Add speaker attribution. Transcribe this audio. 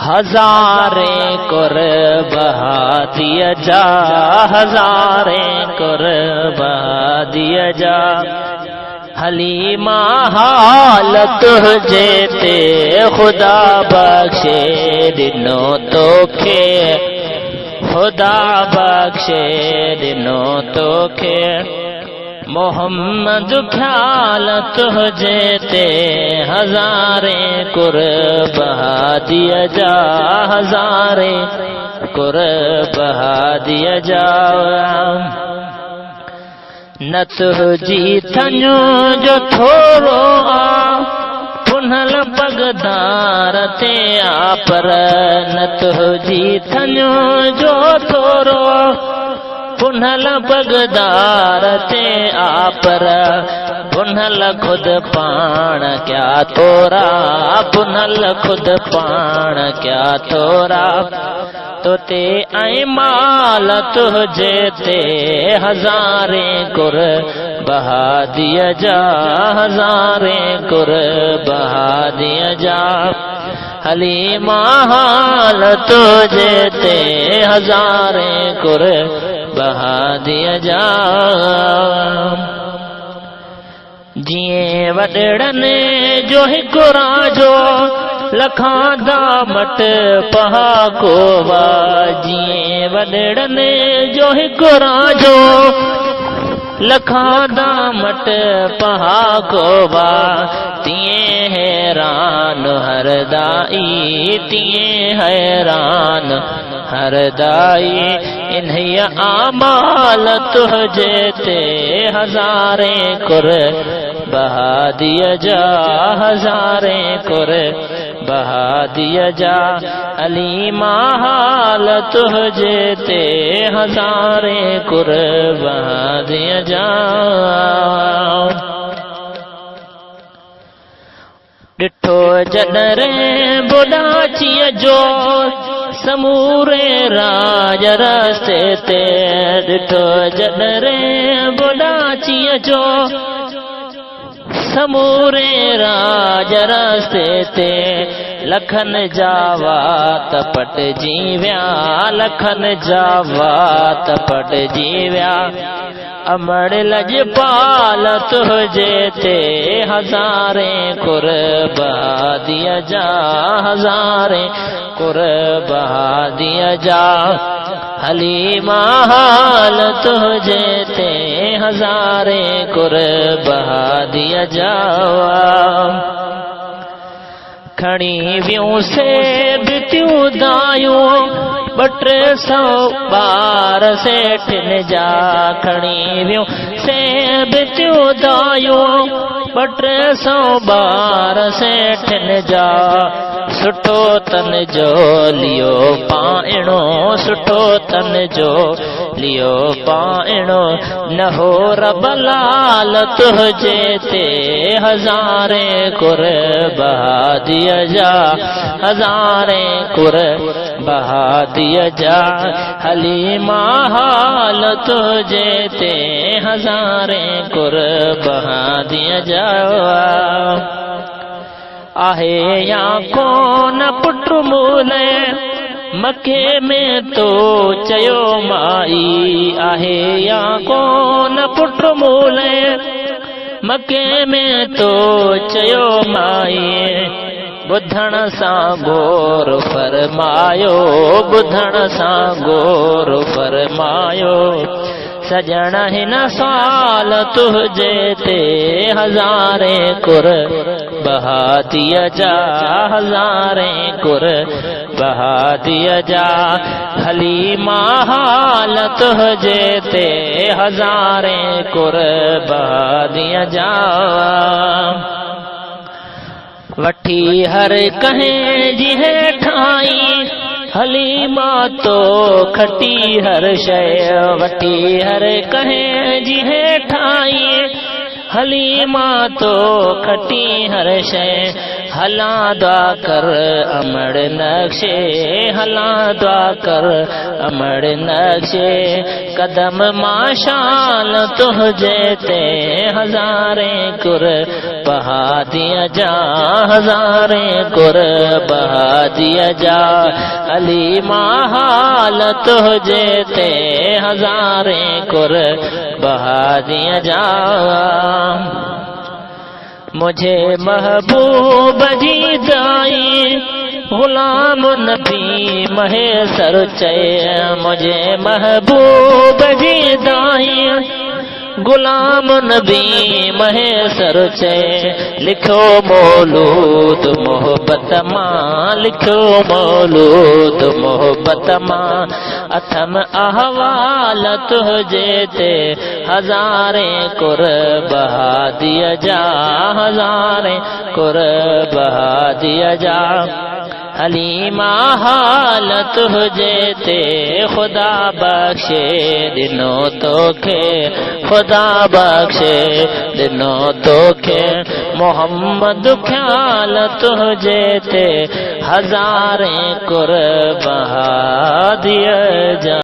Speaker 1: हज़ारे कुर्बा दिया जा, हज़ारे कुर्बा दिया जा। हलीमा हालत तुझे ते खुदा बख्शे दिनो तोखे, खुदा बख्शे दिनो तोखे। मोहम्मद ख्याल तुझे ते हज़ारे कुर्बा दिया जा, हज़ारे कुर्बा दिया जा। न तुझी थञो जो थोरो आ पुनल पगदार ते आ, पर न तुझी थञो जो थोरो पुनल पगदार ते आ, पर पुनल खुद पाण क्या तोरा, पुनल खुद पाण क्या तोरा। तो ते ऐं माल तुझे ते हज़ारे कुर्बा दिया जा, हज़ारे कुर्बा दिया जा। हलीमा हाल तुझे ते हज़ारे कुर्बा दिया जा। जिए वॾड़नि जो हिकु राजो लखां दामट पहाको वा, जिए वॾड़नि जो हिकु राजो लखां दामट पहाको वा। तीअं हैरान हर दाई, तीअं हैरान हर दाई। इन्हीअ आमाल तुझे ते हज़ारे कुर्बा दिया जा, हज़ारे कुर्बा दिया जा। हलीमा हाल तुझे ते हज़ारे कुर्बा दिया जा। ॾिठो जॾहिं बुॾाचीअ जो समूरे राज रस्ते ते, ॾिठो जॾहिं बुॾाचीअ जो समूरे राज रस्ते ते। लखनि जा वात पटिजी विया, लखनि जा वात पटिजी विया। अमड़ लजपाल तुझे ते हज़ारे कुर्बा दिया जा, हज़ारे कुर्बा दिया जा। हलीमा हाल तुझे ते हज़ारे कुर्बा दिया जा। खणी वियूं से बिटियूं दायूं ॿ-टे सौ ॿार सेठनि जा, खणी वियूं से बिटियूं दायूं ॿ-टे सौ ॿार सेठनि जा। सुठो तन जो लियो पाइणो, सुठो तन जो लियो पाइणो। न हो रब लाल तुझे ते हज़ारे कुर्बा दिया जा, हज़ारे कुर्बा दिया जा। हलीमा हाल तुझे ते हज़ारे कुर्बा दिया जा। आहे या कोन पुट मूले मके में तो चयो माई, आहे या कोन पुट मूले मके में तो चयो माई। ॿुधण सां गोर फरमायो, ॿुधण सां गोर फरमायो। सजण हिन साल तुझे ते हज़ारे कुर्बा दिया जा, हज़ारे कुर्बा दिया जा। हलीमा हाल तुझे ते हज़ारे कुर्बा दिया जा। वठी हर कहें जी हेठाई हलीमा तो खटी हर शय, वठी हर कहें जी हेठाई हलीमा तो खटी हर शय। हला दुआ कर अमड़ नक्शे, हला दुआ कर अमड़ नक्शे, कदम माशाल तुझे ते हजारे कुर बहा दिया जा, हजारे कुर बहा दिया जा, अली माहाल तुझे ते हजारे कुर बहा दिया जा। मुझे महबूब जी दाई गुलाम नबी महे सर चे, मुझे महबूब जी दाई गुलाम नबी महे सर चे, लिखो मौलूद मोहब्बत मां, लिखो मौलूद मोहब्बत मां, अथम अहवाल तुझे ते हजारे कुर बहा दिया जा, हजारे कुर बहा दिया जा, हलीमा हाल तुझे ते खुदा बख्शे दिनों तोखे, खुदा बख्शे दिनों तोखे, मोहम्मद ख्याल तुझे ते हजारे कुर बहा दिया जा।